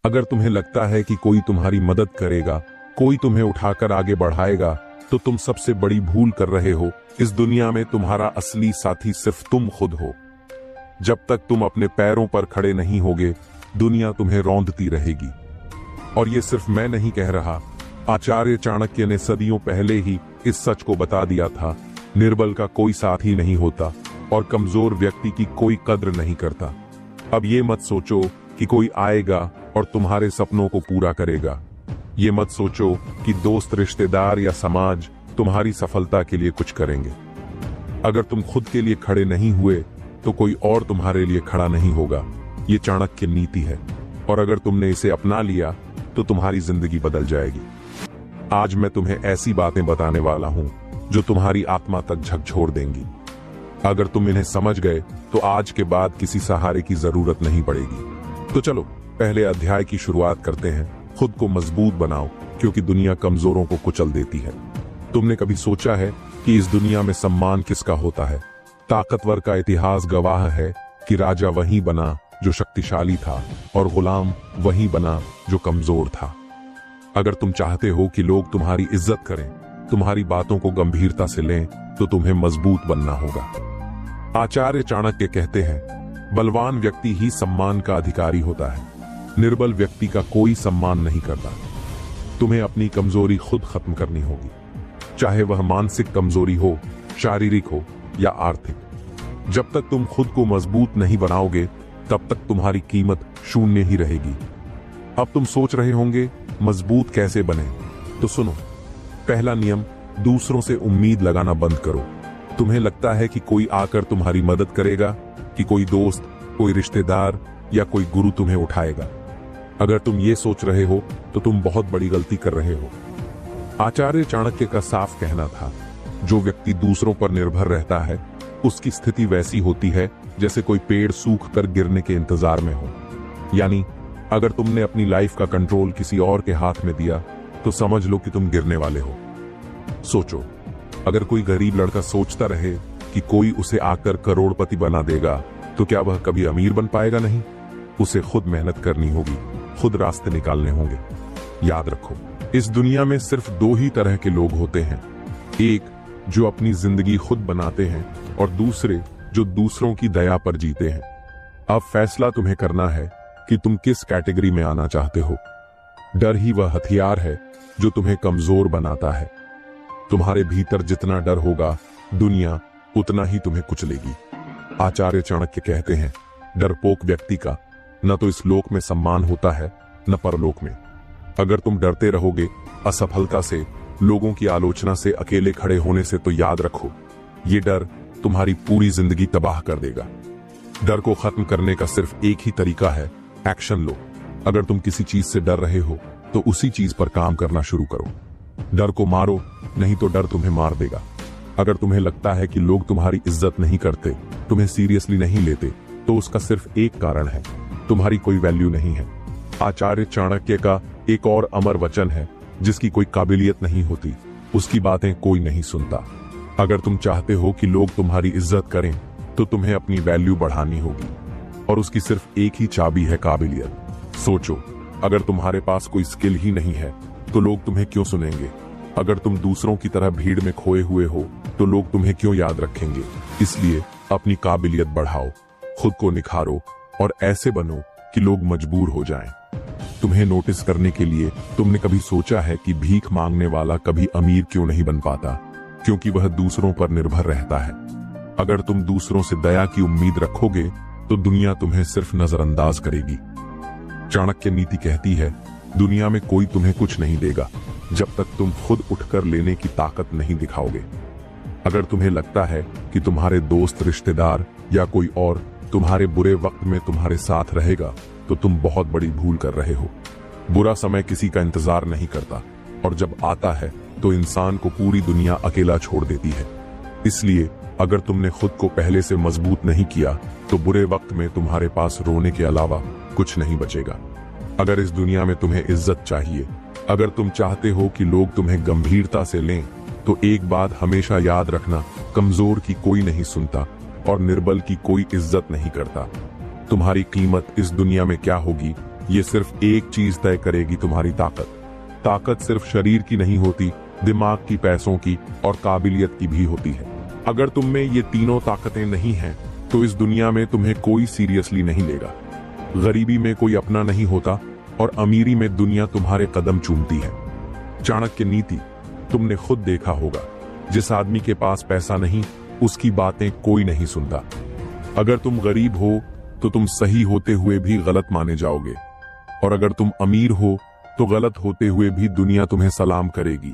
अगर तुम्हें लगता है कि कोई तुम्हारी मदद करेगा, कोई तुम्हें उठाकर आगे बढ़ाएगा, तो तुम सबसे बड़ी भूल कर रहे हो। इस दुनिया में तुम्हारा असली साथी सिर्फ तुम खुद हो। जब तक तुम अपने पैरों पर खड़े नहीं होगे, दुनिया तुम्हें रौंदती रहेगी। और ये सिर्फ मैं नहीं कह रहा, आचार्य चाणक्य ने सदियों पहले ही इस सच को बता दिया था। निर्बल का कोई साथी नहीं होता और कमजोर व्यक्ति की कोई कद्र नहीं करता। अब ये मत सोचो कि कोई आएगा और तुम्हारे सपनों को पूरा करेगा। ये मत सोचो कि दोस्त, रिश्तेदार या समाज तुम्हारी सफलता के लिए कुछ करेंगे। अगर तुम खुद के लिए खड़े नहीं हुए तो कोई और तुम्हारे लिए खड़ा नहीं होगा। ये चाणक्य नीति है, और अगर तुमने इसे अपना लिया तो तुम्हारी जिंदगी बदल जाएगी। आज मैं तुम्हें ऐसी बातें बताने वाला हूं जो तुम्हारी आत्मा तक झकझोर देंगी। अगर तुम इन्हें समझ गए तो आज के बाद किसी सहारे की जरूरत नहीं पड़ेगी। तो चलो पहले अध्याय की शुरुआत करते हैं। खुद को मजबूत बनाओ, क्योंकि दुनिया कमजोरों को कुचल देती है। तुमने कभी सोचा है कि इस दुनिया में सम्मान किसका होता है? ताकतवर का इतिहास गवाह है कि राजा वही बना जो शक्तिशाली था, और गुलाम वही बना जो कमजोर था। अगर तुम चाहते हो कि लोग तुम्हारी इज्जत करें, तुम्हारी बातों को गंभीरता से लें, तो तुम्हें मजबूत बनना होगा। आचार्य चाणक्य कहते हैं, बलवान व्यक्ति ही सम्मान का अधिकारी होता है। निर्बल व्यक्ति का कोई सम्मान नहीं करता। तुम्हें अपनी कमजोरी खुद खत्म करनी होगी, चाहे वह मानसिक कमजोरी हो, शारीरिक हो या आर्थिक। जब तक तुम खुद को मजबूत नहीं बनाओगे, तब तक तुम्हारी कीमत शून्य ही रहेगी। अब तुम सोच रहे होंगे, मजबूत कैसे बने? तो सुनो, पहला नियम, दूसरों से उम्मीद लगाना बंद करो। तुम्हें लगता है कि कोई आकर तुम्हारी मदद करेगा, कि कोई दोस्त, कोई रिश्तेदार या कोई गुरु तुम्हें उठाएगा। अगर तुम ये सोच रहे हो तो तुम बहुत बड़ी गलती कर रहे हो। आचार्य चाणक्य का साफ कहना था, जो व्यक्ति दूसरों पर निर्भर रहता है, उसकी स्थिति वैसी होती है जैसे कोई पेड़ सूख कर गिरने के इंतजार में हो। यानी अगर तुमने अपनी लाइफ का कंट्रोल किसी और के हाथ में दिया, तो समझ लो कि तुम गिरने वाले हो। सोचो, अगर कोई गरीब लड़का सोचता रहे कि कोई उसे आकर करोड़पति बना देगा, तो क्या वह कभी अमीर बन पाएगा? नहीं। उसे खुद मेहनत करनी होगी, खुद रास्ते निकालने होंगे। याद रखो, इस दुनिया में सिर्फ दो ही तरह के लोग होते हैं। एक जो अपनी जिंदगी खुद बनाते हैं, और दूसरे जो दूसरों की दया पर जीते हैं। अब फैसला तुम्हें करना है कि तुम किस कैटेगरी में आना चाहते हो। डर ही वह हथियार है जो तुम्हें कमजोर बनाता है। तुम्हारे भीतर जितना डर होगा, दुनिया उतना ही तुम्हें कुचलेगी। आचार्य चाणक्य कहते हैं, डरपोक व्यक्ति का न तो इस लोक में सम्मान होता है, न परलोक में। अगर तुम डरते रहोगे असफलता से, लोगों की आलोचना से, अकेले खड़े होने से, तो याद रखो, ये डर तुम्हारी पूरी जिंदगी तबाह कर देगा। डर को खत्म करने का सिर्फ एक ही तरीका है, एक्शन लो। अगर तुम किसी चीज से डर रहे हो तो उसी चीज पर काम करना शुरू करो। डर को मारो, नहीं तो डर तुम्हें मार देगा। अगर तुम्हें लगता है कि लोग तुम्हारी इज्जत नहीं करते, तुम्हें सीरियसली नहीं लेते, तो उसका सिर्फ एक कारण है, तुम्हारी कोई वैल्यू नहीं है। आचार्य चाणक्य का एक और अमर वचन है, जिसकी कोई काबिलियत नहीं होती, उसकी बातें कोई नहीं सुनता। अगर तुम चाहते हो कि लोग तुम्हारी इज्जत करें, तो तुम्हें अपनी वैल्यू बढ़ानी होगी, और उसकी सिर्फ एक ही चाबी है, काबिलियत। सोचो, अगर तुम्हारे पास कोई स्किल ही नहीं है, तो लोग तुम्हें क्यों सुनेंगे? अगर तुम दूसरों की तरह भीड़ में खोए हुए हो, तो लोग तुम्हें क्यों याद रखेंगे? इसलिए अपनी काबिलियत बढ़ाओ, खुद को निखारो, और ऐसे बनो कि लोग मजबूर हो जाएं। तुम्हें नोटिस करने के लिए तुमने कभी सोचा है कि भीख मांगने वाला कभी अमीर क्यों नहीं बन पाता? क्योंकि वह दूसरों पर निर्भर रहता है। अगर तुम दूसरों से दया की उम्मीद रखोगे, तो दुनिया तुम्हें सिर्फ नजरअंदाज करेगी। चाणक्य नीति कहती है, दुनिया में कोई तुम्हें कुछ नहीं देगा जब तक तुम खुद उठकर लेने की ताकत नहीं दिखाओगे। अगर तुम्हें लगता है कि तुम्हारे दोस्त, रिश्तेदार या कोई और तुम्हारे बुरे वक्त में तुम्हारे साथ रहेगा, तो तुम बहुत बड़ी भूल कर रहे हो। बुरा समय किसी का इंतजार नहीं करता, और जब आता है तो इंसान को पूरी दुनिया अकेला छोड़ देती है। इसलिए अगर तुमने खुद को पहले से मजबूत नहीं किया, तो बुरे वक्त में तुम्हारे पास रोने के अलावा कुछ नहीं बचेगा। अगर इस दुनिया में तुम्हें इज्जत चाहिए, अगर तुम चाहते हो कि लोग तुम्हें गंभीरता से लें, तो एक बात हमेशा याद रखना, कमजोर की कोई नहीं सुनता और निर्बल की कोई इज्जत नहीं करता। तुम्हारी कीमत इस दुनिया में क्या होगी, ये सिर्फ एक चीज तय करेगी तुम्हारी ताकत। ताकत सिर्फ शरीर की नहीं होती, दिमाग की, पैसों की और काबिलियत की भी होती है। अगर तुम में ये तीनों ताकतें नहीं हैं, तो इस दुनिया में तुम्हें कोई सीरियसली नहीं लेगा। गरीबी में कोई अपना नहीं होता और अमीरी में दुनिया तुम्हारे कदम चूमती है। चाणक्य नीति तुमने खुद देखा होगा, जिस आदमी के पास पैसा नहीं, उसकी बातें कोई नहीं सुनता। अगर तुम गरीब हो तो तुम सही होते हुए भी गलत माने जाओगे, और अगर तुम अमीर हो तो गलत होते हुए भी दुनिया तुम्हें सलाम करेगी।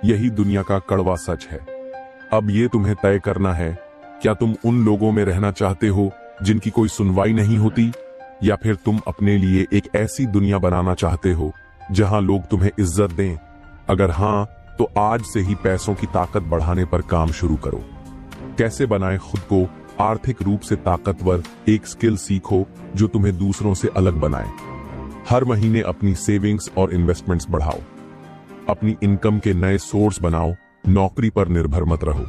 यही दुनिया का कड़वा सच है। अब ये तुम्हें तय करना है, क्या तुम उन लोगों में रहना चाहते हो जिनकी कोई सुनवाई नहीं होती, या फिर तुम अपने लिए एक ऐसी दुनिया बनाना चाहते हो जहां लोग तुम्हें इज्जत दें। अगर हां, तो आज से ही पैसों की ताकत बढ़ाने पर काम शुरू करो। कैसे बनाएं खुद को आर्थिक रूप से ताकतवर, एक स्किल सीखो जो तुम्हें दूसरों से अलग बनाए। हर महीने अपनी सेविंग्स और इन्वेस्टमेंट्स बढ़ाओ। अपनी इनकम के नए सोर्स बनाओ, नौकरी पर निर्भर मत रहो।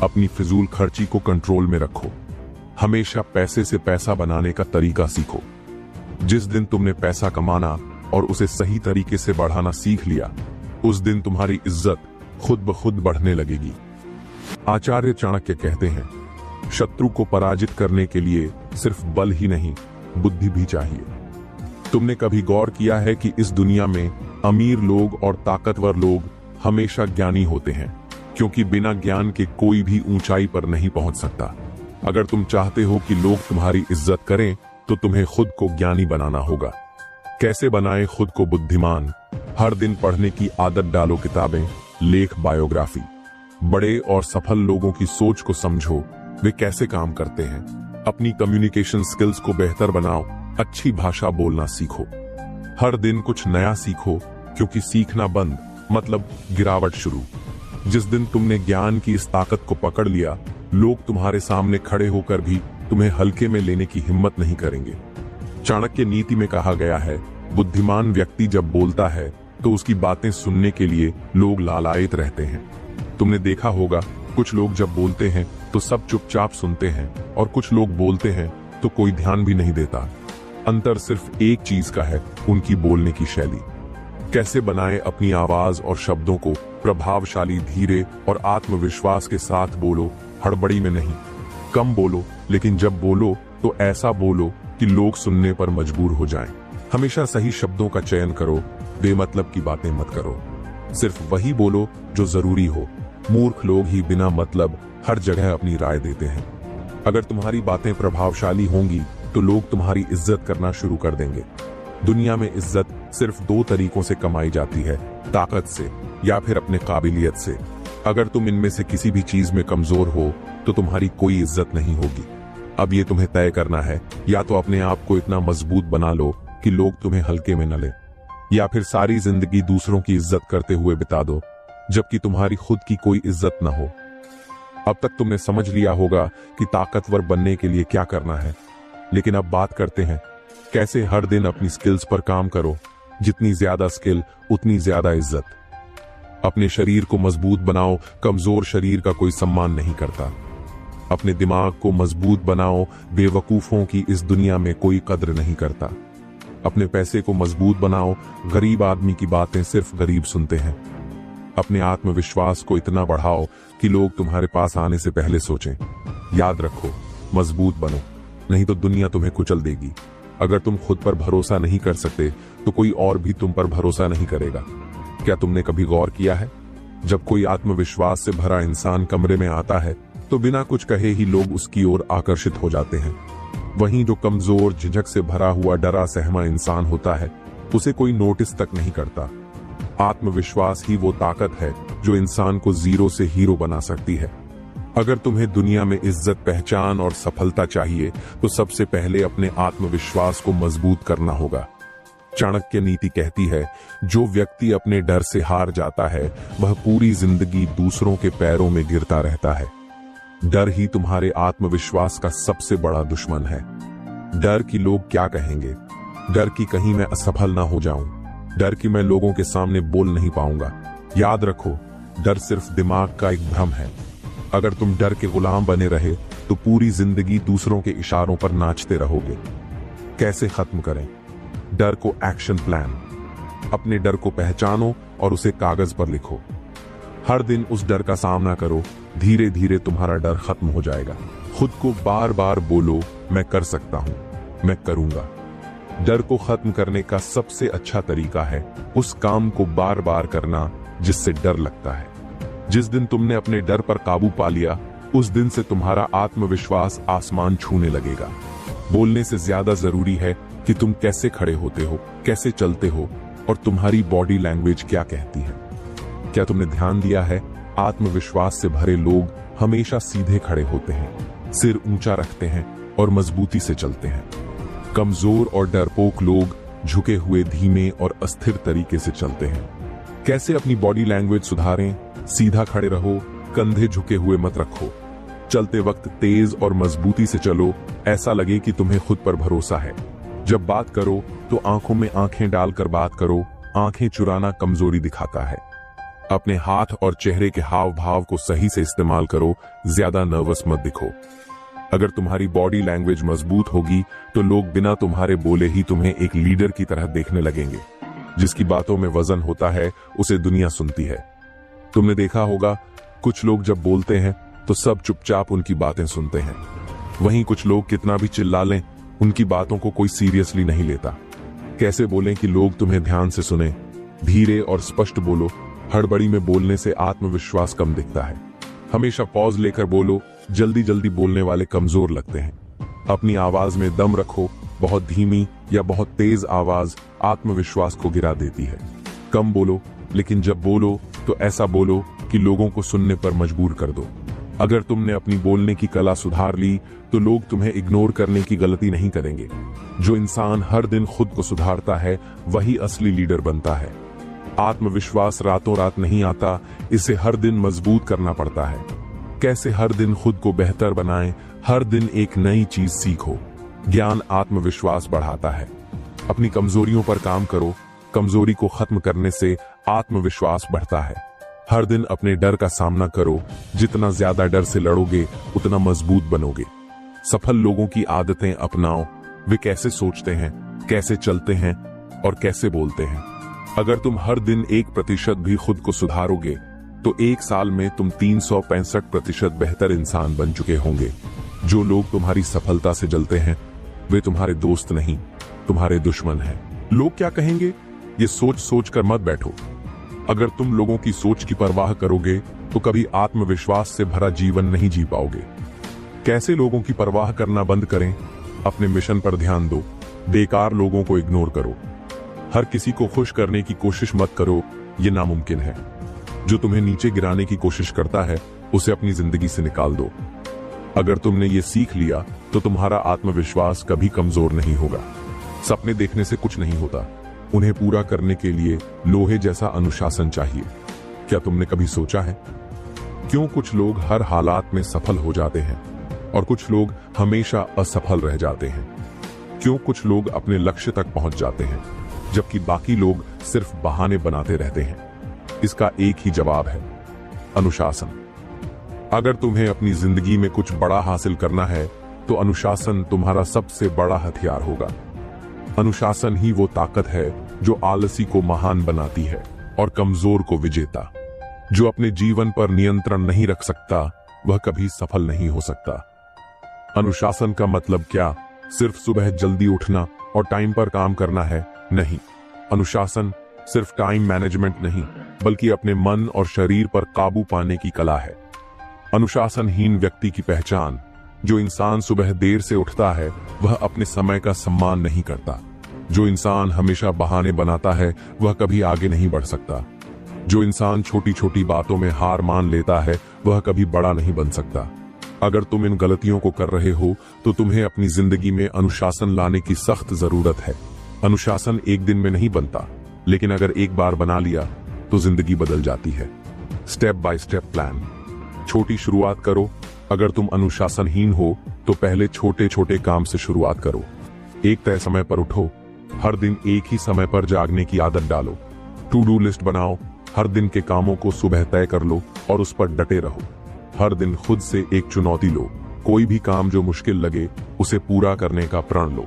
अपनी फिजूल खर्ची को कंट्रोल में रखो। हमेशा पैसे से पैसा बनाने का तरीका सीखो। जिस दिन तुमने पैसा कमाना और उसे सही तरीके से बढ़ाना सीख लिया, उस दिन तुम्हारी इज्जत खुद ब खुद बढ़ने लगेगी। आचार्य चाणक्य कहते हैं, शत्रु को पराजित करने के लिए सिर्फ बल ही नहीं, बुद्धि भी चाहिए। तुमने कभी गौर किया है कि इस दुनिया में अमीर लोग और ताकतवर लोग हमेशा ज्ञानी होते हैं, क्योंकि बिना ज्ञान के कोई भी ऊंचाई पर नहीं पहुंच सकता। अगर तुम चाहते हो कि लोग तुम्हारी इज्जत करें, तो तुम्हें खुद को ज्ञानी बनाना होगा। कैसे बनाएं खुद को बुद्धिमान? हर दिन पढ़ने की आदत डालो, किताबें, लेख, बायोग्राफी। बड़े और सफल लोगों की सोच को समझो, वे कैसे काम करते हैं। अपनी कम्युनिकेशन स्किल्स को बेहतर बनाओ, अच्छी भाषा बोलना सीखो। हर दिन कुछ नया सीखो, क्योंकि सीखना बंद मतलब गिरावट शुरू। जिस दिन तुमने ज्ञान की इस ताकत को पकड़ लिया, लोग तुम्हारे सामने खड़े होकर भी तुम्हें हल्के में लेने की हिम्मत नहीं करेंगे। चाणक्य नीति में कहा गया है, बुद्धिमान व्यक्ति जब बोलता है तो उसकी बातें सुनने के लिए लोग लालायित रहते हैं। तुमने देखा होगा, कुछ लोग जब बोलते हैं तो सब चुपचाप सुनते हैं, और कुछ लोग बोलते हैं तो कोई ध्यान भी नहीं देता। अंतर सिर्फ एक चीज का है, उनकी बोलने की शैली। कैसे बनाएं अपनी आवाज और शब्दों को प्रभावशाली, धीरे और आत्मविश्वास के साथ बोलो, हड़बड़ी में नहीं। कम बोलो, लेकिन जब बोलो तो ऐसा बोलो कि लोग सुनने पर मजबूर हो जाएं। हमेशा सही शब्दों का चयन करो, बेमतलब की बातें मत करो। सिर्फ वही बोलो जो जरूरी हो। मूर्ख लोग ही बिना मतलब हर जगह अपनी राय देते हैं। अगर तुम्हारी बातें प्रभावशाली होंगी तो लोग तुम्हारी इज्जत करना शुरू कर देंगे। दुनिया में इज्जत सिर्फ दो तरीकों से कमाई जाती है, ताकत से या फिर अपने काबिलियत से। अगर तुम इनमें से किसी भी चीज में कमजोर हो तो तुम्हारी कोई इज्जत नहीं होगी। अब ये तुम्हें तय करना है, या तो अपने आप को इतना मजबूत बना लो कि लोग तुम्हें हल्के में न ले, या फिर सारी जिंदगी दूसरों की इज्जत करते हुए बिता दो जबकि तुम्हारी खुद की कोई इज्जत न हो। अब तक तुमने समझ लिया होगा कि ताकतवर बनने के लिए क्या करना है, लेकिन अब बात करते हैं कैसे हर दिन अपनी स्किल्स पर काम करो। जितनी ज्यादा स्किल उतनी ज्यादा इज्जत। अपने शरीर को मजबूत बनाओ, कमजोर शरीर का कोई सम्मान नहीं करता। अपने दिमाग को मजबूत बनाओ, बेवकूफों की इस दुनिया में कोई कद्र नहीं करता। अपने पैसे को मजबूत बनाओ, गरीब आदमी की बातें सिर्फ गरीब सुनते हैं। अपने आत्मविश्वास को इतना बढ़ाओ कि लोग तुम्हारे पास आने से पहले सोचें। याद रखो, मजबूत बनो, नहीं तो दुनिया तुम्हें कुचल देगी। अगर तुम खुद पर भरोसा नहीं कर सकते तो कोई और भी तुम पर भरोसा नहीं करेगा। क्या तुमने कभी गौर किया है, जब कोई आत्मविश्वास से भरा इंसान कमरे में आता है तो बिना कुछ कहे ही लोग उसकी ओर आकर्षित हो जाते हैं। वहीं जो कमजोर, झिझक से भरा हुआ, डरा सहमा इंसान होता है, उसे कोई नोटिस तक नहीं करता। आत्मविश्वास ही वो ताकत है जो इंसान को जीरो से हीरो बना सकती है। अगर तुम्हें दुनिया में इज्जत, पहचान और सफलता चाहिए तो सबसे पहले अपने आत्मविश्वास को मजबूत करना होगा। चाणक्य नीति कहती है, जो व्यक्ति अपने डर से हार जाता है वह पूरी जिंदगी दूसरों के पैरों में गिरता रहता है। डर ही तुम्हारे आत्मविश्वास का सबसे बड़ा दुश्मन है। डर कि लोग क्या कहेंगे, डर कि कहीं मैं असफल ना हो जाऊं, डर कि मैं लोगों के सामने बोल नहीं पाऊंगा। याद रखो, डर सिर्फ दिमाग का एक भ्रम है। अगर तुम डर के गुलाम बने रहे तो पूरी जिंदगी दूसरों के इशारों पर नाचते रहोगे। कैसे खत्म करें? डर को एक्शन प्लान। अपने डर को पहचानो और उसे कागज पर लिखो। हर दिन उस डर का सामना करो, धीरे धीरे तुम्हारा डर खत्म हो जाएगा। खुद को बार बार बोलो, मैं कर सकता हूं, मैं करूंगा। डर को खत्म करने का सबसे अच्छा तरीका है उस काम को बार बार करना जिससे डर लगता है। जिस दिन तुमने अपने डर पर काबू पा लिया, उस दिन से तुम्हारा आत्मविश्वास आसमान छूने लगेगा। बोलने से ज्यादा जरूरी है कि तुम कैसे खड़े होते हो, कैसे चलते हो और तुम्हारी बॉडी लैंग्वेज क्या कहती है। क्या तुमने ध्यान दिया है, आत्मविश्वास से भरे लोग हमेशा सीधे खड़े होते हैं, सिर ऊंचा रखते हैं और मजबूती से चलते हैं। कमजोर और डरपोक लोग झुके हुए, धीमे और अस्थिर तरीके से चलते हैं। कैसे अपनी बॉडी लैंग्वेज सुधारें? सीधा खड़े रहो, कंधे झुके हुए मत रखो। चलते वक्त तेज और मजबूती से चलो, ऐसा लगे कि तुम्हें खुद पर भरोसा है। जब बात करो तो आंखों में आंखें डालकर बात करो। आंखें चुराना कमजोरी दिखाता है। अपने हाथ और चेहरे के हाव भाव को सही से इस्तेमाल करो, ज्यादा नर्वस मत दिखो। अगर तुम्हारी बॉडी लैंग्वेज मजबूत होगी तो लोग बिना तुम्हारे बोले ही तुम्हें एक लीडर की तरह देखने लगेंगे। जिसकी बातों में वजन होता है उसे दुनिया सुनती है। तुमने देखा होगा, कुछ लोग जब बोलते हैं तो सब चुपचाप उनकी बातें सुनते हैं। वहीं कुछ लोग कितना भी चिल्ला लें, उनकी बातों को कोई सीरियसली नहीं लेता। कैसे बोलें कि लोग तुम्हें ध्यान से सुने? धीरे और स्पष्ट बोलो। हड़बड़ी में बोलने से आत्मविश्वास कम दिखता है। हमेशा पॉज लेकर बोलो। जल्दी जल्दी बोलने वाले कमजोर लगते हैं। अपनी आवाज में दम रखो। बहुत धीमी या बहुत तेज आवाज आत्मविश्वास को गिरा देती है। कम बोलो, लेकिन जब बोलो तो ऐसा बोलो कि लोगों को सुनने पर मजबूर कर दो। अगर तुमने अपनी बोलने की कला सुधार ली तो लोग तुम्हें इग्नोर करने की गलती नहीं करेंगे। जो इंसान हर दिन खुद को सुधारता है वही असली लीडर बनता है। आत्मविश्वास रातों रात नहीं आता, इसे हर दिन मजबूत करना पड़ता है। कैसे हर दिन खुद को बेहतर बनाएं? हर दिन एक नई चीज सीखो। ज्ञान आत्मविश्वास बढ़ाता है। अपनी कमजोरियों पर काम करो। कमजोरी को खत्म करने से आत्मविश्वास बढ़ता है। हर दिन अपने डर का सामना करो। जितना ज्यादा डर से लड़ोगे उतना मजबूत बनोगे। सफल लोगों की आदतें अपनाओ। वे कैसे सोचते हैं, कैसे चलते हैं और कैसे बोलते हैं। अगर तुम हर दिन 1% भी खुद को सुधारोगे तो 1 साल में तुम 365% बेहतर इंसान बन चुके होंगे। जो लोग तुम्हारी सफलता से जलते हैं वे तुम्हारे दोस्त नहीं, तुम्हारे दुश्मन हैं। लोग क्या कहेंगे, ये सोच सोच कर मत बैठो। अगर तुम लोगों की सोच की परवाह करोगे तो कभी आत्मविश्वास से भरा जीवन नहीं जी पाओगे। कैसे लोगों की परवाह करना बंद करें? अपने मिशन पर ध्यान दो। बेकार लोगों को इग्नोर करो। हर किसी को खुश करने की कोशिश मत करो, ये नामुमकिन है। जो तुम्हें नीचे गिराने की कोशिश करता है उसे अपनी जिंदगी से निकाल दो। अगर तुमने ये सीख लिया तो तुम्हारा आत्मविश्वास कभी कमजोर नहीं होगा। सपने देखने से कुछ नहीं होता, उन्हें पूरा करने के लिए लोहे जैसा अनुशासन चाहिए। क्या तुमने कभी सोचा है क्यों कुछ लोग हर हालात में सफल हो जाते हैं और कुछ लोग हमेशा असफल रह जाते हैं? क्यों कुछ लोग अपने लक्ष्य तक पहुंच जाते हैं जबकि बाकी लोग सिर्फ बहाने बनाते रहते हैं? इसका एक ही जवाब है, अनुशासन। अगर तुम्हें अपनी जिंदगी में कुछ बड़ा हासिल करना है तो अनुशासन तुम्हारा सबसे बड़ा हथियार होगा। अनुशासन ही वो ताकत है जो आलसी को महान बनाती है और कमजोर को विजेता। जो अपने जीवन पर नियंत्रण नहीं रख सकता वह कभी सफल नहीं हो सकता। अनुशासन का मतलब क्या? सिर्फ सुबह जल्दी उठना और टाइम पर काम करना है? नहीं। अनुशासन सिर्फ टाइम मैनेजमेंट नहीं, बल्कि अपने मन और शरीर पर काबू पाने की कला है। अनुशासनहीन व्यक्ति की पहचान: जो इंसान सुबह देर से उठता है वह अपने समय का सम्मान नहीं करता। जो इंसान हमेशा बहाने बनाता है वह कभी आगे नहीं बढ़ सकता। जो इंसान छोटी छोटी बातों में हार मान लेता है वह कभी बड़ा नहीं बन सकता। अगर तुम इन गलतियों को कर रहे हो तो तुम्हें अपनी जिंदगी में अनुशासन लाने की सख्त जरूरत है। अनुशासन एक दिन में नहीं बनता, लेकिन अगर एक बार बना लिया तो जिंदगी बदल जाती है। Step by step plan. छोटी शुरुआत करो। अगर तुम अनुशासनहीन हो तो पहले छोटे छोटे काम से शुरुआत करो। एक तय समय पर उठो। हर दिन एक ही समय पर जागने की आदत डालो। टू डू लिस्ट बनाओ। हर दिन के कामों को सुबह तय कर लो और उस पर डटे रहो। हर दिन खुद से एक चुनौती लो। कोई भी काम जो मुश्किल लगे उसे पूरा करने का प्रण लो।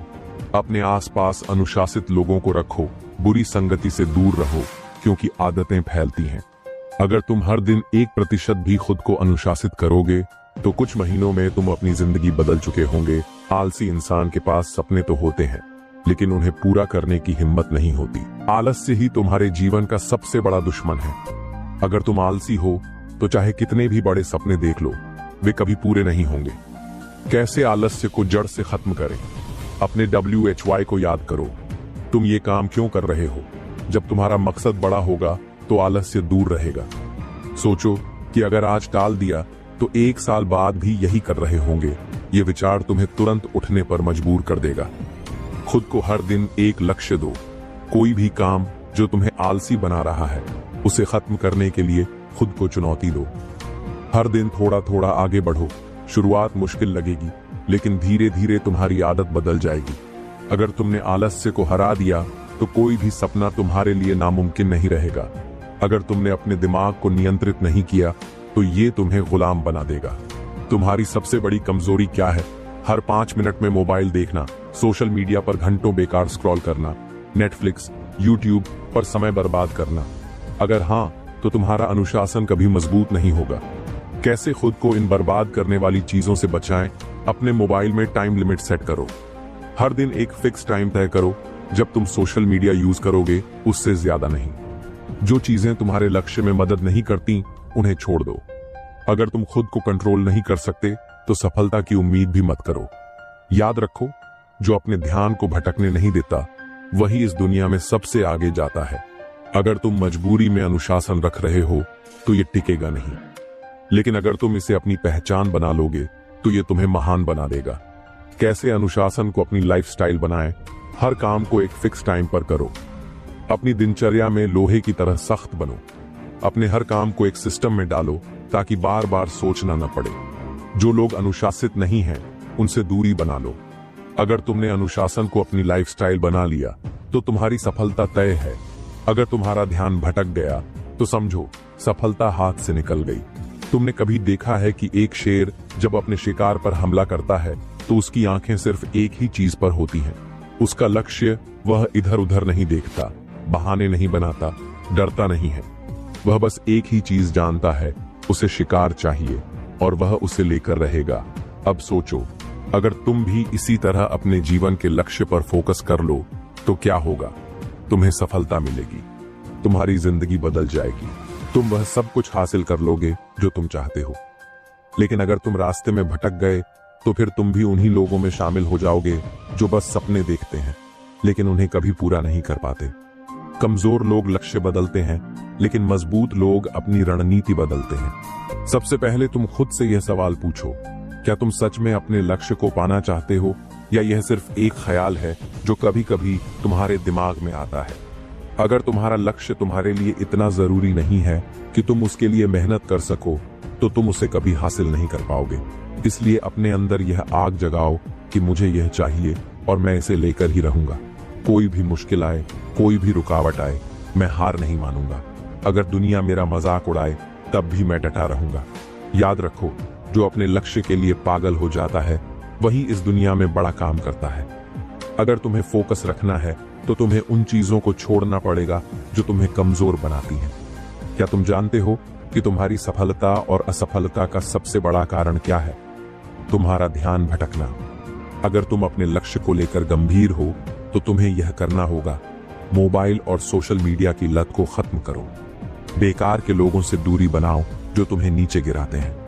अपने आसपास अनुशासित लोगों को रखो, बुरी संगति से दूर रहो, क्योंकि आदतें फैलती हैं। अगर तुम हर दिन 1% भी खुद को अनुशासित करोगे तो कुछ महीनों में तुम अपनी जिंदगी बदल चुके होंगे। आलसी इंसान के पास सपने तो होते हैं, लेकिन उन्हें पूरा करने की हिम्मत नहीं होती। आलस्य ही तुम्हारे जीवन का सबसे बड़ा दुश्मन है। अगर तुम आलसी हो तो चाहे कितने भी बड़े सपने देख लो, वे कभी पूरे नहीं होंगे। कैसे आलस्य को जड़ से खत्म करें? अपने WHY को याद करो। तुम ये काम क्यों कर रहे हो? जब तुम्हारा मकसद बड़ा होगा तो आलस्य दूर रहेगा। सोचो कि अगर आज टाल दिया तो 1 साल बाद भी यही कर रहे होंगे। ये विचार तुम्हें तुरंत उठने पर मजबूर कर देगा। खुद को हर दिन एक लक्ष्य दो। कोई भी काम जो तुम्हें आलसी बना रहा है, उसे खत्म करने के लिए खुद को चुनौती दो। हर दिन थोड़ा थोड़ा आगे बढ़ो। शुरुआत मुश्किल लगेगी, लेकिन धीरे धीरे तुम्हारी आदत बदल जाएगी। अगर तुमने आलस्य को हरा दिया तो कोई भी सपना तुम्हारे लिए नामुमकिन नहीं रहेगा। अगर तुमने अपने दिमाग को नियंत्रित नहीं किया तो ये तुम्हें गुलाम बना देगा। तुम्हारी सबसे बड़ी कमजोरी क्या है? हर 5 मिनट में मोबाइल देखना, सोशल मीडिया पर घंटों बेकार स्क्रॉल करना, नेटफ्लिक्स, यूट्यूब पर समय बर्बाद करना। अगर हाँ, तो तुम्हारा अनुशासन कभी मजबूत नहीं होगा। कैसे खुद को इन बर्बाद करने वाली चीजों से बचाएं? अपने मोबाइल में टाइम लिमिट सेट करो। हर दिन एक फिक्स टाइम तय करो जब तुम सोशल मीडिया यूज करोगे, उससे ज्यादा नहीं। जो चीजें तुम्हारे लक्ष्य में मदद नहीं करती, उन्हें छोड़ दो। अगर तुम खुद को कंट्रोल नहीं कर सकते तो सफलता की उम्मीद भी मत करो। याद रखो, जो अपने ध्यान को भटकने नहीं देता, वही इस दुनिया में सबसे आगे जाता है। अगर तुम मजबूरी में अनुशासन रख रहे हो तो ये टिकेगा नहीं, लेकिन अगर तुम इसे अपनी पहचान बना लोगे तो ये तुम्हें महान बना देगा। कैसे अनुशासन को अपनी लाइफस्टाइल बनाएं? हर काम को एक फिक्स टाइम पर करो। अपनी दिनचर्या में लोहे की तरह सख्त बनो। अपने हर काम को एक सिस्टम में डालो ताकि बार बार सोचना न पड़े। जो लोग अनुशासित नहीं हैं, उनसे दूरी बना लो। अगर तुमने अनुशासन को अपनी लाइफस्टाइल बना लिया तो तुम्हारी सफलता तय है। अगर तुम्हारा ध्यान भटक गया तो समझो सफलता हाथ से निकल गई। तुमने कभी देखा है कि एक शेर जब अपने शिकार पर हमला करता है तो उसकी आंखें सिर्फ एक ही चीज पर होती हैं। उसका लक्ष्य, वह इधर उधर नहीं देखता, बहाने नहीं बनाता, डरता नहीं है। वह बस एक ही चीज जानता है, उसे शिकार चाहिए और वह उसे लेकर रहेगा। अब सोचो, अगर तुम भी इसी तरह अपने जीवन के लक्ष्य पर फोकस कर लो तो क्या होगा? तुम्हें सफलता मिलेगी, तुम्हारी जिंदगी बदल जाएगी, तुम वह सब कुछ हासिल कर लोगे जो तुम चाहते हो। लेकिन अगर तुम रास्ते में भटक गए तो फिर तुम भी उन्हीं लोगों में शामिल हो जाओगे जो बस सपने देखते हैं लेकिन उन्हें कभी पूरा नहीं कर पाते। कमजोर लोग लक्ष्य बदलते हैं, लेकिन मजबूत लोग अपनी रणनीति बदलते हैं। सबसे पहले तुम खुद से यह सवाल पूछो, क्या तुम सच में अपने लक्ष्य को पाना चाहते हो, या यह सिर्फ एक ख्याल है जो कभी कभी तुम्हारे दिमाग में आता है? अगर तुम्हारा लक्ष्य तुम्हारे लिए इतना जरूरी नहीं है कि तुम उसके लिए मेहनत कर सको, तो तुम उसे कभी हासिल नहीं कर पाओगे। इसलिए अपने अंदर यह आग जगाओ कि मुझे यह चाहिए और मैं इसे लेकर ही रहूंगा। कोई भी मुश्किल आए, कोई भी रुकावट आए, मैं हार नहीं मानूंगा। अगर दुनिया मेरा मजाक उड़ाए तब भी मैं डटा रहूंगा। याद रखो, जो अपने लक्ष्य के लिए पागल हो जाता है वही इस दुनिया में बड़ा काम करता है। अगर तुम्हें फोकस रखना है तो तुम्हें उन चीजों को छोड़ना पड़ेगा जो तुम्हें कमजोर बनाती हैं। क्या तुम जानते हो कि तुम्हारी सफलता और असफलता का सबसे बड़ा कारण क्या है? तुम्हारा ध्यान भटकना। अगर तुम अपने लक्ष्य को लेकर गंभीर हो तो तुम्हें यह करना होगा, मोबाइल और सोशल मीडिया की लत को खत्म करो। बेकार के लोगों से दूरी बनाओ जो तुम्हें नीचे गिराते हैं।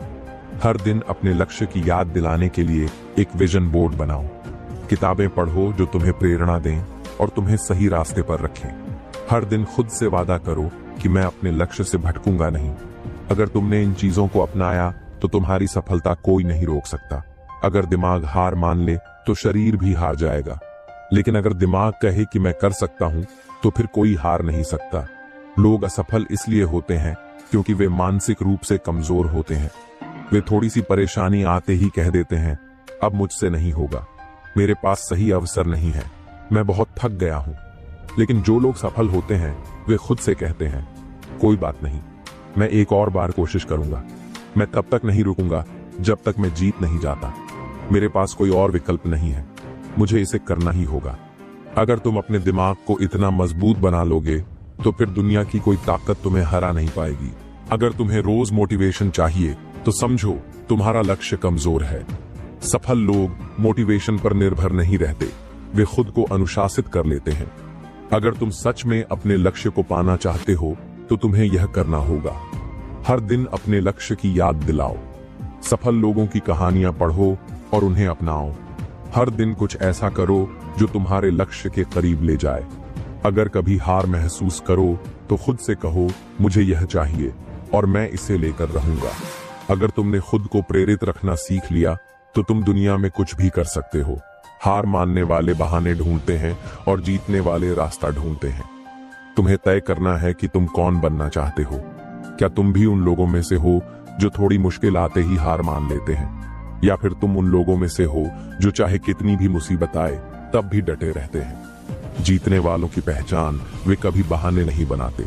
हर दिन अपने लक्ष्य की याद दिलाने के लिए एक विजन बोर्ड बनाओ। किताबें पढ़ो जो तुम्हें प्रेरणा दें और तुम्हें सही रास्ते पर रखें। हर दिन खुद से वादा करो कि मैं अपने लक्ष्य से भटकूंगा नहीं। अगर तुमने इन चीजों को अपनाया तो तुम्हारी सफलता कोई नहीं रोक सकता। अगर दिमाग हार मान ले तो शरीर भी हार जाएगा, लेकिन अगर दिमाग कहे कि मैं कर सकता हूं तो फिर कोई हार नहीं सकता। लोग असफल इसलिए होते हैं क्योंकि वे मानसिक रूप से कमजोर होते हैं। वे थोड़ी सी परेशानी आते ही कह देते हैं, अब मुझसे नहीं होगा, मेरे पास सही अवसर नहीं है, मैं बहुत थक गया हूं। लेकिन जो लोग सफल होते हैं वे खुद से कहते हैं, कोई बात नहीं, मैं एक और बार कोशिश करूंगा, मैं तब तक नहीं रुकूंगा जब तक मैं जीत नहीं जाता, मेरे पास कोई और विकल्प नहीं है। मुझे इसे करना ही होगा। अगर तुम अपने दिमाग को इतना मजबूत बना लोगे तो फिर दुनिया की कोई ताकत तुम्हें हरा नहीं पाएगी। अगर तुम्हें रोज मोटिवेशन चाहिए तो समझो तुम्हारा लक्ष्य कमजोर है। सफल लोग मोटिवेशन पर निर्भर नहीं रहते, वे खुद को अनुशासित कर लेते हैं। अगर तुम सच में अपने लक्ष्य को पाना चाहते हो तो तुम्हें यह करना होगा। हर दिन अपने लक्ष्य की याद दिलाओ। सफल लोगों की कहानियां पढ़ो और उन्हें अपनाओ। हर दिन कुछ ऐसा करो जो तुम्हारे लक्ष्य के करीब ले जाए। अगर कभी हार महसूस करो तो खुद से कहो, मुझे यह चाहिए और मैं इसे लेकर रहूंगा। अगर तुमने खुद को प्रेरित रखना सीख लिया तो तुम दुनिया में कुछ भी कर सकते हो। हार मानने वाले बहाने ढूंढते हैं और जीतने वाले रास्ता ढूंढते हैं। तुम्हें तय करना है कि तुम कौन बनना चाहते हो। क्या तुम भी उन लोगों में से हो जो थोड़ी मुश्किल आते ही हार मान लेते हैं, या फिर तुम उन लोगों में से हो जो चाहे कितनी भी मुसीबत आए तब भी डटे रहते हैं। जीतने वालों की पहचान वे कभी बहाने नहीं बनाते।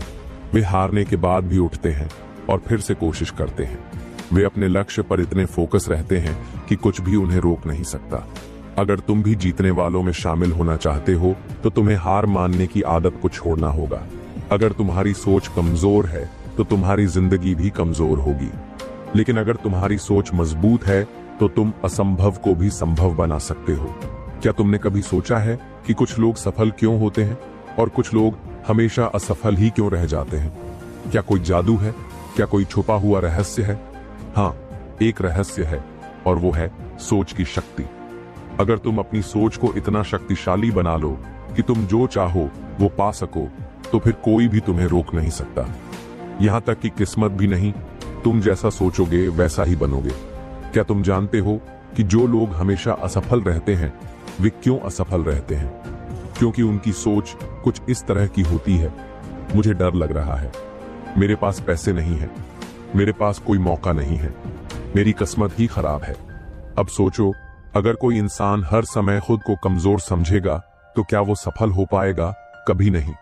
वे हारने के बाद भी उठते हैं और फिर से कोशिश करते हैं। वे अपने लक्ष्य पर इतने फोकस रहते हैं कि कुछ भी उन्हें रोक नहीं सकता। अगर तुम भी जीतने वालों में शामिल होना चाहते हो तो तुम्हें हार मानने की आदत को छोड़ना होगा। अगर तुम्हारी सोच कमजोर है तो तुम्हारी जिंदगी भी कमजोर होगी, लेकिन अगर तुम्हारी सोच मजबूत है तो तुम असंभव को भी संभव बना सकते हो। क्या तुमने कभी सोचा है कि कुछ लोग सफल क्यों होते हैं और कुछ लोग हमेशा असफल ही क्यों रह जाते हैं? क्या कोई जादू है? क्या कोई छुपा हुआ रहस्य है? हाँ, एक रहस्य है और वो है सोच की शक्ति। अगर तुम अपनी सोच को इतना शक्तिशाली बना लो कि तुम जो चाहो वो पा सको तो फिर कोई भी तुम्हें रोक नहीं सकता। यहां तक कि किस्मत भी नहीं। तुम जैसा सोचोगे वैसा ही बनोगे। क्या तुम जानते हो कि जो लोग हमेशा असफल रहते हैं वे क्यों असफल रहते हैं? क्योंकि उनकी सोच कुछ इस तरह की होती है, मुझे डर लग रहा है, मेरे पास पैसे नहीं है, मेरे पास कोई मौका नहीं है, मेरी किस्मत ही खराब है। अब सोचो, अगर कोई इंसान हर समय खुद को कमजोर समझेगा तो क्या वो सफल हो पाएगा? कभी नहीं।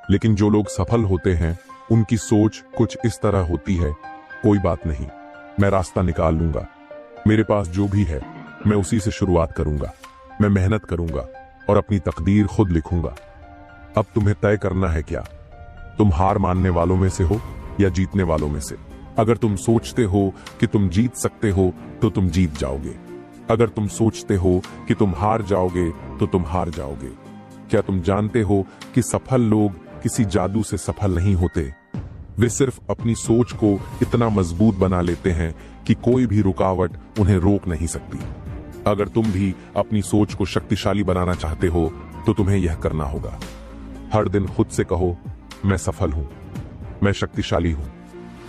लेकिन जो लोग सफल होते हैं उनकी सोच कुछ इस तरह होती है, कोई बात नहीं, मैं रास्ता निकाल लूंगा। मेरे पास जो भी है मैं उसी से शुरुआत करूंगा। मैं मेहनत करूंगा और अपनी तकदीर खुद लिखूंगा। अब तुम्हें तय करना है क्या? तुम हार मानने वालों में से हो या जीतने वालों में से? अगर तुम सोचते हो कि तुम जीत सकते हो तो तुम जीत जाओगे। अगर तुम सोचते हो कि तुम हार जाओगे तो तुम हार जाओगे। क्या तुम जानते हो कि सफल लोग किसी जादू से सफल नहीं होते? वे सिर्फ अपनी सोच को इतना मजबूत बना लेते हैं कि कोई भी रुकावट उन्हें रोक नहीं सकती। अगर तुम भी अपनी सोच को शक्तिशाली बनाना चाहते हो तो तुम्हें यह करना होगा। हर दिन खुद से कहो, मैं सफल हूं, मैं शक्तिशाली हूं,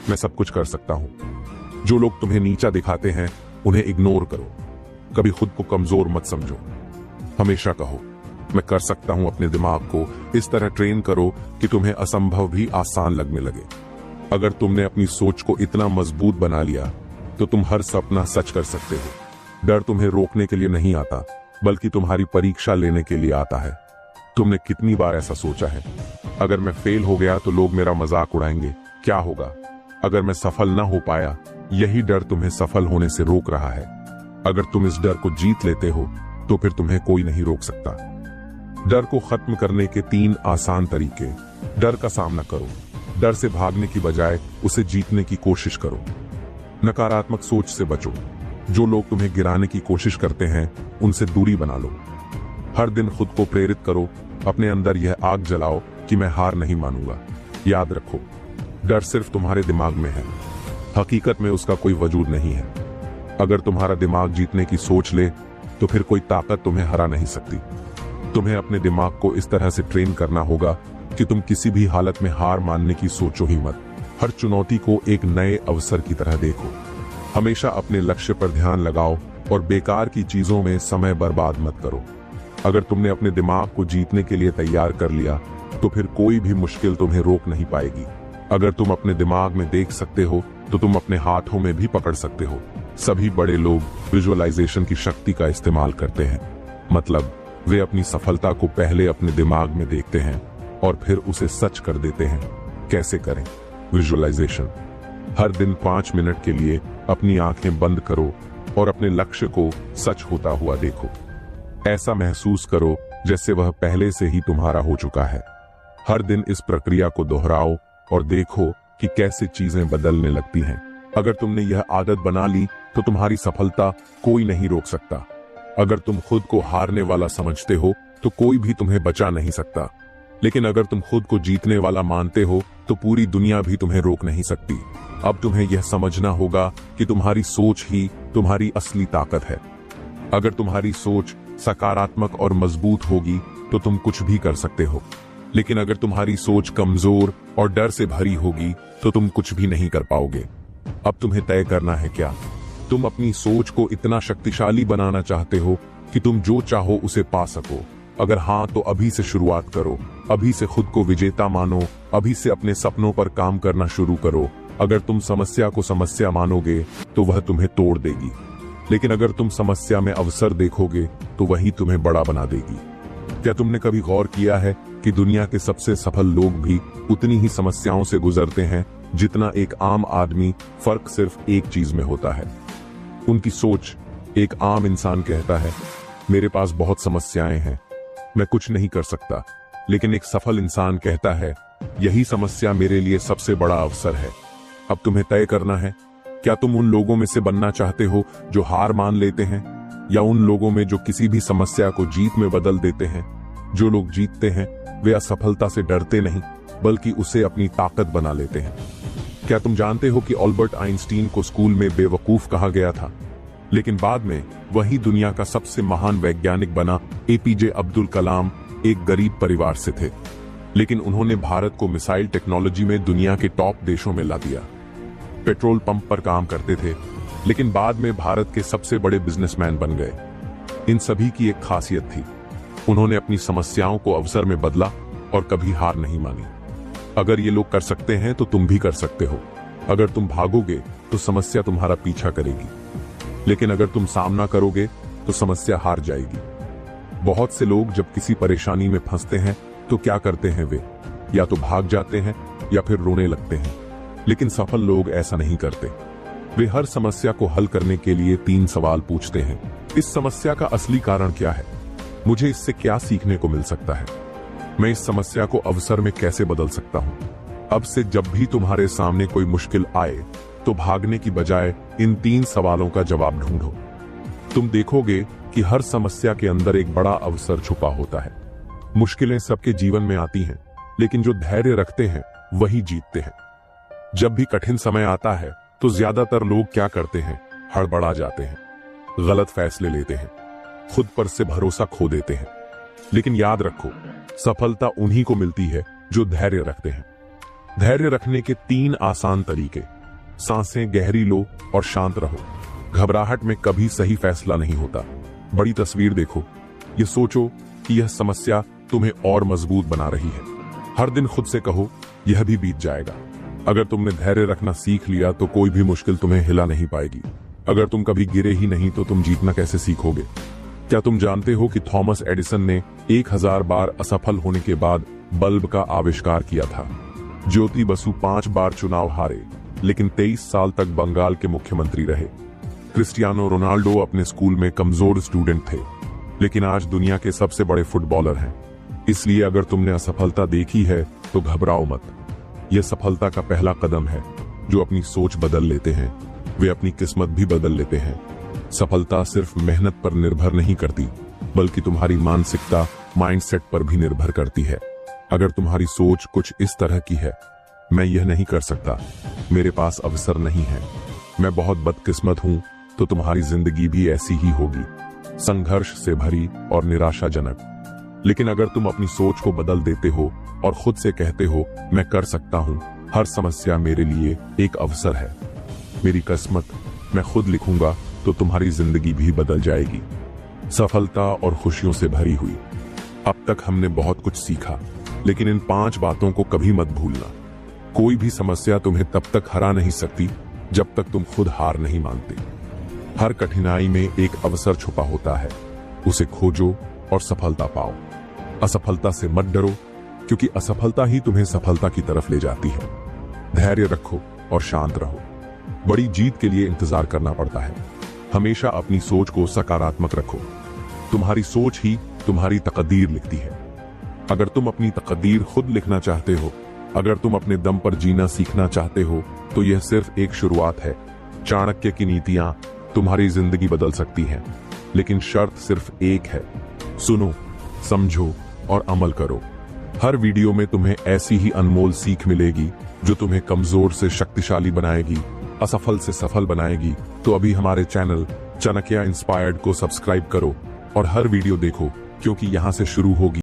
मैं सब कुछ कर सकता हूं। जो लोग तुम्हें नीचा दिखाते हैं उन्हें इग्नोर करो। कभी खुद को कमजोर मत समझो। हमेशा कहो, मैं कर सकता हूं। अपने दिमाग को इस तरह ट्रेन करो कि तुम्हें असंभव भी आसान लगने लगे। अगर तुमने अपनी सोच को इतना मजबूत बना लिया तो तुम हर सपना सच कर सकते हो। डर तुम्हें रोकने के लिए नहीं आता, बल्कि तुम्हारी परीक्षा लेने के लिए आता है। तुमने कितनी बार ऐसा सोचा है, अगर मैं फेल हो गया तो लोग मेरा मजाक उड़ाएंगे, क्या होगा? अगर मैं सफल ना हो पाया, यही डर तुम्हें सफल होने से रोक रहा है। अगर तुम इस डर को जीत लेते हो तो फिर तुम्हें कोई नहीं रोक सकता। डर को खत्म करने के 3 आसान तरीके। डर का सामना करो। डर से भागने की बजाय उसे जीतने की कोशिश करो। नकारात्मक सोच से बचो। जो लोग तुम्हें गिराने की कोशिश करते हैं उनसे दूरी बना लो। हर दिन खुद को प्रेरित करो। अपने अंदर यह आग जलाओ कि मैं हार नहीं मानूंगा। याद रखो, डर सिर्फ तुम्हारे दिमाग में है, हकीकत में उसका कोई वजूद नहीं है। अगर तुम्हारा दिमाग जीतने की सोच ले तो फिर कोई ताकत तुम्हें हरा नहीं सकती। तुम्हें अपने दिमाग को इस तरह से ट्रेन करना होगा कि तुम किसी भी हालत में हार मानने की सोचो ही मत। हर चुनौती को एक नए अवसर की तरह देखो। हमेशा अपने लक्ष्य पर ध्यान लगाओ और बेकार की चीजों में समय बर्बाद मत करो। अगर तुमने अपने दिमाग को जीतने के लिए तैयार कर लिया तो फिर कोई भी मुश्किल तुम्हें रोक नहीं पाएगी। अगर तुम अपने दिमाग में देख सकते हो तो तुम अपने हाथों में भी पकड़ सकते हो। सभी बड़े लोग विजुअलाइजेशन की शक्ति का इस्तेमाल करते हैं। मतलब वे अपनी सफलता को पहले अपने दिमाग में देखते हैं और फिर उसे सच कर देते हैं। कैसे करें विजुअलाइजेशन? हर दिन 5 मिनट के लिए अपनी आंखें बंद करो और अपने लक्ष्य को सच होता हुआ देखो। ऐसा महसूस करो जैसे वह पहले से ही तुम्हारा हो चुका है। हर दिन इस प्रक्रिया को दोहराओ और देखो कि कैसे चीजें बदलने लगती हैं। अगर तुमने यह आदत बना ली तो तुम्हारी सफलता कोई नहीं रोक सकता। अगर तुम खुद को हारने वाला समझते हो तो कोई भी तुम्हें बचा नहीं सकता। लेकिन अगर तुम खुद को जीतने वाला मानते हो तो पूरी दुनिया भी तुम्हें रोक नहीं सकती। अब तुम्हें यह समझना होगा कि तुम्हारी सोच ही तुम्हारी असली ताकत है। अगर तुम्हारी सोच सकारात्मक और मजबूत होगी तो तुम कुछ भी कर सकते हो। लेकिन अगर तुम्हारी सोच कमजोर और डर से भरी होगी तो तुम कुछ भी नहीं कर पाओगे। अब तुम्हें तय करना है क्या तुम अपनी सोच को इतना शक्तिशाली बनाना चाहते हो कि तुम जो चाहो उसे पा सको। अगर हाँ तो अभी से शुरुआत करो। अभी से खुद को विजेता मानो। अभी से अपने सपनों पर काम करना शुरू करो। अगर तुम समस्या को समस्या मानोगे तो वह तुम्हें तोड़ देगी, लेकिन अगर तुम समस्या में अवसर देखोगे तो वही तुम्हें बड़ा बना देगी। क्या तुमने कभी गौर किया है कि दुनिया के सबसे सफल लोग भी उतनी ही समस्याओं से गुजरते हैं जितना एक आम आदमी? फर्क सिर्फ एक चीज में होता है, उनकी सोच। एक आम इंसान कहता है मेरे पास बहुत समस्याएं हैं, मैं कुछ नहीं कर सकता। लेकिन एक सफल इंसान कहता है यही समस्या मेरे लिए सबसे बड़ा अवसर है। अब तुम्हें तय करना है, क्या तुम उन लोगों में से बनना चाहते हो जो हार मान लेते हैं, या उन लोगों में जो किसी भी समस्या को जीत में बदल देते हैं? जो लोग जीतते हैं वे असफलता से डरते नहीं बल्कि उसे अपनी ताकत बना लेते हैं। क्या तुम जानते हो कि अल्बर्ट आइंस्टीन को स्कूल में बेवकूफ कहा गया था, लेकिन बाद में वही दुनिया का सबसे महान वैज्ञानिक बना? एपीजे अब्दुल कलाम एक गरीब परिवार से थे, लेकिन उन्होंने भारत को मिसाइल टेक्नोलॉजी में दुनिया के टॉप देशों में ला दिया। पेट्रोल पंप पर काम करते थे, लेकिन बाद में भारत के सबसे बड़े बिजनेसमैन बन गए। इन सभी की एक खासियत थी, उन्होंने अपनी समस्याओं को अवसर में बदला और कभी हार नहीं मानी। अगर ये लोग कर सकते हैं तो तुम भी कर सकते हो। अगर तुम भागोगे तो समस्या तुम्हारा पीछा करेगी, लेकिन अगर तुम सामना करोगे तो समस्या हार जाएगी। बहुत से लोग जब किसी परेशानी में फंसते हैं तो क्या करते हैं? वे या तो भाग जाते हैं या फिर रोने लगते हैं। लेकिन सफल लोग ऐसा नहीं करते। वे हर समस्या को हल करने के लिए 3 सवाल पूछते हैं। इस समस्या का असली कारण क्या है? मुझे इससे क्या सीखने को मिल सकता है? मैं इस समस्या को अवसर में कैसे बदल सकता हूं? अब से जब भी तुम्हारे सामने कोई मुश्किल आए तो भागने की बजाय इन 3 सवालों का जवाब ढूंढो। तुम देखोगे कि हर समस्या के अंदर एक बड़ा अवसर छुपा होता है। मुश्किलें सबके जीवन में आती हैं, लेकिन जो धैर्य रखते हैं वही जीतते हैं। जब भी कठिन समय आता है तो ज्यादातर लोग क्या करते हैं? हड़बड़ा जाते हैं, गलत फैसले लेते हैं, खुद पर से भरोसा खो देते हैं। लेकिन याद रखो, सफलता उन्हीं को मिलती है जो धैर्य रखते हैं। धैर्य रखने के 3 आसान तरीके। सांसें गहरी लो और शांत रहो। घबराहट में कभी सही फैसला नहीं होता। बड़ी तस्वीर देखो, ये सोचो कि यह समस्या तुम्हें और मजबूत बना रही है। हर दिन खुद से कहो यह भी बीत जाएगा। अगर तुमने धैर्य रखना सीख लिया तो कोई भी मुश्किल तुम्हें हिला नहीं पाएगी। अगर तुम कभी गिरे ही नहीं तो तुम जीतना कैसे सीखोगे? क्या तुम जानते हो कि थॉमस एडिसन ने 1000 बार असफल होने के बाद बल्ब का आविष्कार किया था? ज्योति बसु 5 बार चुनाव हारे, लेकिन 23 साल तक बंगाल के मुख्यमंत्री रहे। क्रिस्टियानो रोनाल्डो अपने स्कूल में कमजोर स्टूडेंट थे, लेकिन आज दुनिया के सबसे बड़े फुटबॉलर हैं। इसलिए अगर तुमने असफलता देखी है तो घबराओ मत। यह सफलता का पहला कदम है। जो अपनी सोच बदल लेते हैं वे अपनी किस्मत भी बदल लेते हैं। सफलता सिर्फ मेहनत पर निर्भर नहीं करती, बल्कि तुम्हारी मानसिकता, माइंडसेट पर भी निर्भर करती है। अगर तुम्हारी सोच कुछ इस तरह की है, मैं यह नहीं कर सकता, मेरे पास अवसर नहीं है, मैं बहुत बदकिस्मत हूं, तो तुम्हारी जिंदगी भी ऐसी ही होगी, संघर्ष से भरी और निराशाजनक। लेकिन अगर तुम अपनी सोच को बदल देते हो और खुद से कहते हो मैं कर सकता हूं, हर समस्या मेरे लिए एक अवसर है, मेरी किस्मत मैं खुद लिखूंगा, तो तुम्हारी जिंदगी भी बदल जाएगी, सफलता और खुशियों से भरी हुई। अब तक हमने बहुत कुछ सीखा, लेकिन इन 5 बातों को कभी मत भूलना। कोई भी समस्या तुम्हें तब तक हरा नहीं सकती जब तक तुम खुद हार नहीं मानते। हर कठिनाई में एक अवसर छुपा होता है, उसे खोजो और सफलता पाओ। असफलता से मत डरो, क्योंकि असफलता ही तुम्हें सफलता की तरफ ले जाती है। धैर्य रखो और शांत रहो। बड़ी जीत के लिए इंतजार करना पड़ता है। हमेशा अपनी सोच को सकारात्मक रखो। तुम्हारी सोच ही तुम्हारी तकदीर लिखती है। अगर तुम अपनी तकदीर खुद लिखना चाहते हो, अगर तुम अपने दम पर जीना सीखना चाहते हो, तो यह सिर्फ एक शुरुआत है। चाणक्य की नीतियां तुम्हारी जिंदगी बदल सकती हैं, लेकिन शर्त सिर्फ एक है, सुनो, समझो और अमल करो। हर वीडियो में तुम्हें ऐसी ही अनमोल सीख मिलेगी जो तुम्हें कमजोर से शक्तिशाली बनाएगी, असफल से सफल बनाएगी। तो अभी हमारे चैनल चाणक्य इंस्पायर्ड को सब्सक्राइब करो और हर वीडियो देखो, क्योंकि यहां से शुरू होगी